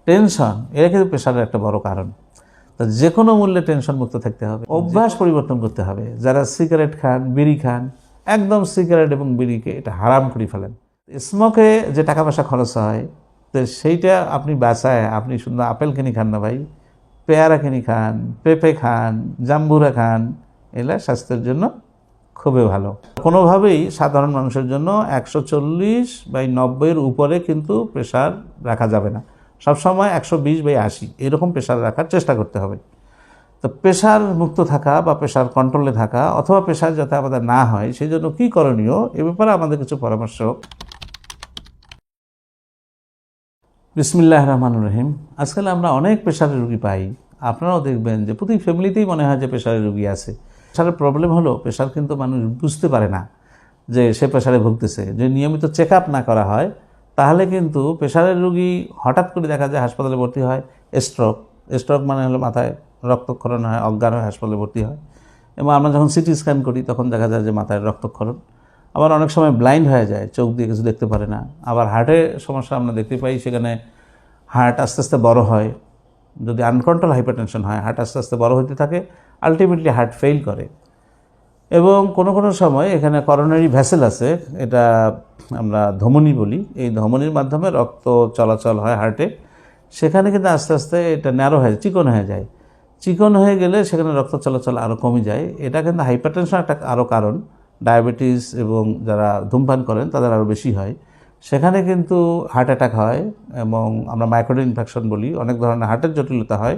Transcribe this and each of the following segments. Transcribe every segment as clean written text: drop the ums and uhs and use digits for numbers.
Tension এটা কিন্তু প্রেশারের একটা বড় কারণ। তো যে কোনো মূল্যে টেনশন মুক্ত থাকতে হবে, অভ্যাস পরিবর্তন করতে হবে। যারা সিগারেট খান, বিড়ি খান, একদম সিগারেট এবং বিড়িকে এটা হারাম করে ফেলেন। স্মোকে যে টাকা পয়সা খরচ হয়, তো সেইটা আপনি বাঁচায় আপনি শুধু আপেল কিনে খান না ভাই, পেয়ারা কিনে খান, পেঁপে খান, জাম্বুরা খান, এগুলা স্বাস্থ্যের জন্য খুবই ভালো। কোনোভাবেই সাধারণ মানুষের জন্য 140/90 উপরে কিন্তু প্রেশার রাখা যাবে না। সবসময় 120/80 এরকম প্রেশার রাখার চেষ্টা করতে হবে। তো প্রেশার মুক্ত থাকা বা প্রেশার কন্ট্রোলে থাকা অথবা প্রেশার যাতে আমাদের না হয় সেই জন্য কী করণীয় এ ব্যাপারে আমাদের কিছু পরামর্শ। বিসমিল্লাহির রহমানির রহিম। আজকাল আমরা অনেক প্রেশারের রোগী পাই। আপনারাও দেখবেন যে প্রতি ফ্যামিলিতেই মনে হয় যে প্রেশারের রোগী আছে। প্রেশারের প্রবলেম হলো প্রেশার কিন্তু মানুষ বুঝতে পারে না যে সে প্রেশারে ভুগতেছে। যে নিয়মিত চেক আপ না করা হয় তাহলে কিন্তু প্রেশারের রোগী হঠাৎ করে দেখা যায় হাসপাতালে ভর্তি হয়। স্ট্রোক মানে হলো মাথায় রক্তক্ষরণ হয়, অজ্ঞান হয়, হাসপাতালে ভর্তি হয়। এবং আমরা যখন সিটি স্ক্যান করি তখন দেখা যায় যে মাথায় রক্তক্ষরণ। আবার অনেক সময় ব্লাইন্ড হয়ে যায়, চোখ দিয়ে কিছু দেখতে পারে না। আবার হার্টের সমস্যা আমরা দেখতে পাই, সেখানে হার্ট আস্তে আস্তে বড় হয়। যদি আনকন্ট্রোল হাইপারটেনশন হয়, হার্ট আস্তে আস্তে বড় হতে থাকে, আলটিমেটলি হার্ট ফেল করে। এবং কোনো কোনো সময় এখানে করোনারি ভেসেল আছে, এটা আমরা ধমনী বলি। এই ধমনীর মাধ্যমে রক্ত চলাচল হয় হার্টে, সেখানে কিন্তু আস্তে আস্তে এটা ন্যারো হয়ে চিকন হয়ে যায়। চিকন হয়ে গেলে সেখানে রক্ত চলাচল আরও কমে যায়। এটা কিন্তু হাইপারটেনশন একটা আরও কারণ। ডায়াবেটিস এবং যারা ধূমপান করেন তাদের আরও বেশি হয়। সেখানে কিন্তু হার্ট অ্যাটাক হয় এবং আমরা মাইক্রোড ইনফেকশন বলি, অনেক ধরনের হার্টের জটিলতা হয়।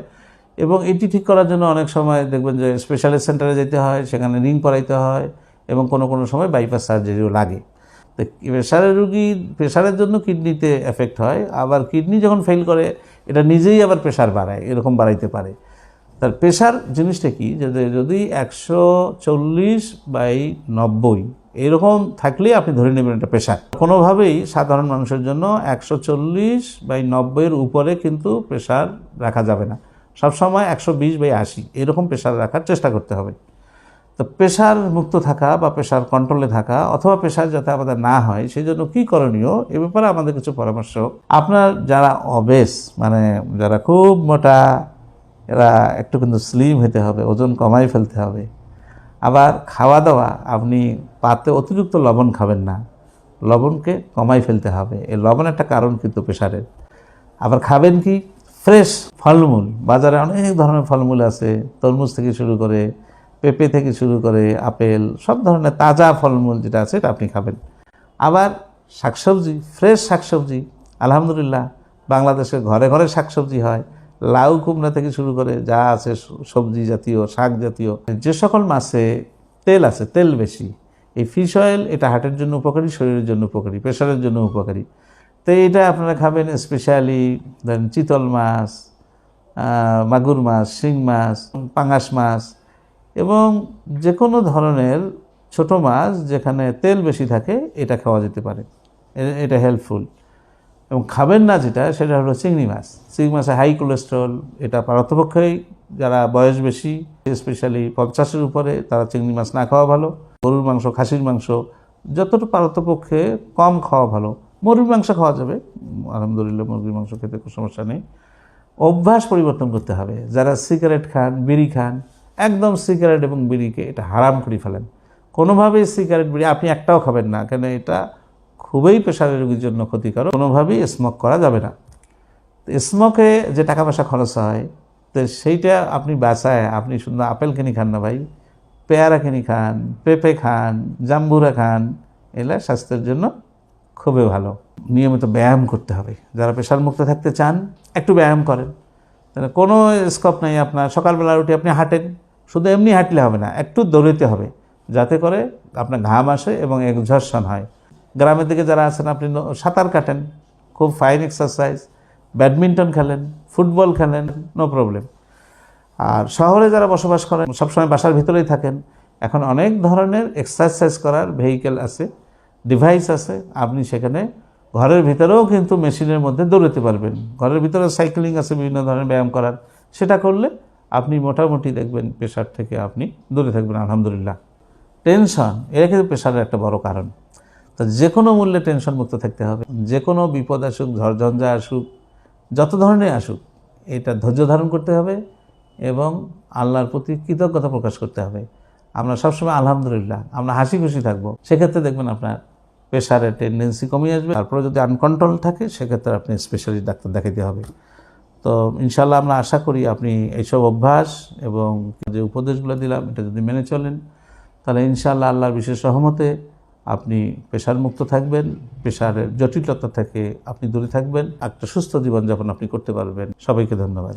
এবং এটি ঠিক করার জন্য অনেক সময় দেখবেন যে স্পেশালিস্ট সেন্টারে যেতে হয়, সেখানে রিং করাইতে হয় এবং কোনো কোনো সময় বাইপাস সার্জারিও লাগে। তো প্রেশারের রুগী প্রেশারের জন্য কিডনিতে এফেক্ট হয়, আবার কিডনি যখন ফেল করে এটা নিজেই আবার প্রেশার বাড়ায়, এরকম বাড়াইতে পারে। তার প্রেশার জিনিসটা কি, যদি 140/90 এরকম থাকলেই আপনি ধরে নেবেন এটা প্রেশার। কোনোভাবেই সাধারণ মানুষের জন্য 140/90 উপরে কিন্তু প্রেশার রাখা যাবে না। সবসময় 120/80 এরকম প্রেশার রাখার চেষ্টা করতে হবে। তো প্রেশার মুক্ত থাকা বা প্রেশার কন্ট্রোলে থাকা অথবা প্রেশার যাতে আমাদের না হয় সেই জন্য কী করণীয় এ ব্যাপারে আমাদের কিছু পরামর্শ। আপনার যারা অবেস, মানে যারা খুব মোটা, এরা একটু কিন্তু স্লিম হতে হবে, ওজন কমাই ফেলতে হবে। আবার খাওয়া দাওয়া, আপনি পাতে অতিরিক্ত লবণ খাবেন না, লবণকে কমাই ফেলতে হবে। এই লবণ একটা কারণ কিন্তু প্রেশারের। আবার খাবেন কি, ফ্রেশ ফলমূল। বাজারে অনেক ধরনের ফলমূল আছে, তরমুজ থেকে শুরু করে পেঁপে থেকে শুরু করে আপেল, সব ধরনের তাজা ফলমূল যেটা আছে এটা আপনি খাবেন। আবার শাকসবজি, ফ্রেশ শাকসবজি, আলহামদুলিল্লাহ বাংলাদেশে ঘরে ঘরে শাকসবজি হয়। লাউ কুমড়া থেকে শুরু করে যা আছে সবজি জাতীয়, শাক জাতীয়। যে সকল মাছে তেল আছে, তেল বেশি, এই ফিশ অয়েল এটা হার্টের জন্য উপকারী, শরীরের জন্য উপকারী, প্রেশারের জন্য উপকারী। তো এটা আপনারা খাবেন। স্পেশালি ধরেন চিতল মাছ, মাগুর মাছ, শিং মাছ, পাঙাশ মাছ এবং যে কোনো ধরনের ছোট মাছ যেখানে তেল বেশি থাকে এটা খাওয়া যেতে পারে, এটা হেল্পফুল। এবং খাবেন না যেটা, সেটা হলো চিংড়ি মাছ। চিংড়ি মাছে হাই কোলেস্ট্রল, এটা পারতপক্ষেই যারা বয়স বেশি, স্পেশালি 50-এর উপরে, তারা চিংড়ি মাছ না খাওয়া ভালো। গরুর মাংস, খাসির মাংস যতটুকু পারতপক্ষে কম খাওয়া ভালো। মুরগির মাংস খাওয়া যাবে, আলহামদুলিল্লাহ মুরগির মাংস খেতে কোনো সমস্যা নেই। অভ্যাস পরিবর্তন করতে হবে। যারা সিগারেট খান, বিড়ি খান, একদম সিগারেট এবং বিড়িকে এটা হারাম করে ফেলেন। কোনোভাবেই সিগারেট বিড়ি আপনি একটাও খাবেন না, কেন এটা খুবই প্রেশারের রোগীর জন্য ক্ষতিকারক। কোনোভাবেই স্মোক করা যাবে না। স্মোকে যে টাকা পয়সা খরচ হয়, তো সেইটা আপনি বাঁচায় আপনি শুধু আপেল কিনে খান না ভাই, পেয়ারা কিনে খান, পেঁপে খান, জাম্বুরা খান, এগুলা স্বাস্থ্যের জন্য খুবই ভালো। নিয়মিত ব্যায়াম করতে হবে। যারা প্রেশার মুক্ত থাকতে চান একটু ব্যায়াম করেন। কোনো স্কোপ নেই আপনার, সকালবেলা উঠে আপনি হাঁটেন, শুধু এমনি হাঁটলে হবে না, একটু দৌড়াতে হবে, যাতে করে আপনার ঘাম আসে এবং এক্সহর্শন হয়। গ্রামের দিকে যারা আছেন আপনি সাঁতার কাটেন, খুব ফাইন এক্সারসাইজ। ব্যাডমিন্টন খেলেন, ফুটবল খেলেন, নো প্রবলেম। আর শহরে যারা বসবাস করেন, সবসময় বাসার ভিতরেই থাকেন, এখন অনেক ধরনের এক্সারসাইজ করার ভেহিকেল আছে, ডিভাইস আছে। আপনি সেখানে ঘরের ভিতরেও কিন্তু মেশিনের মধ্যে দৌড়াতে পারবেন। ঘরের ভিতরে সাইক্লিং আছে, বিভিন্ন ধরনের ব্যায়াম করার, সেটা করলে আপনি মোটামুটি দেখবেন প্রেশার থেকে আপনি দূরে থাকবেন আলহামদুলিল্লাহ। টেনশন এটা কিন্তু প্রেশারের একটা বড় কারণ। তো যে কোনো মূল্যে টেনশন মুক্ত থাকতে হবে। যে কোনো বিপদ আসুক, ঝড়ঝঞ্ঝা আসুক, যত ধরনের আসুক এটা ধৈর্য ধারণ করতে হবে এবং আল্লাহর প্রতি কৃতজ্ঞতা প্রকাশ করতে হবে। আমরা সবসময় আলহামদুলিল্লাহ, আমরা হাসি খুশি থাকবো, সেক্ষেত্রে দেখবেন আপনার প্রেশারের টেন্ডেন্সি কমে আসবে। তারপরে যদি আনকন্ট্রোল থাকে সেক্ষেত্রে আপনি স্পেশালিস্ট ডাক্তার দেখাতে হবে। তো ইনশাল্লাহ আমরা আশা করি আপনি এইসব অভ্যাস এবং যে উপদেশগুলো দিলাম এটা যদি মেনে চলেন তাহলে ইনশাআল্লাহ আল্লাহর বিশেষ রহমতে আপনি প্রেশার মুক্ত থাকবেন, প্রেশারের জটিলতা থেকে আপনি দূরে থাকবেন, একটা সুস্থ জীবনযাপন আপনি করতে পারবেন। সবাইকে ধন্যবাদ।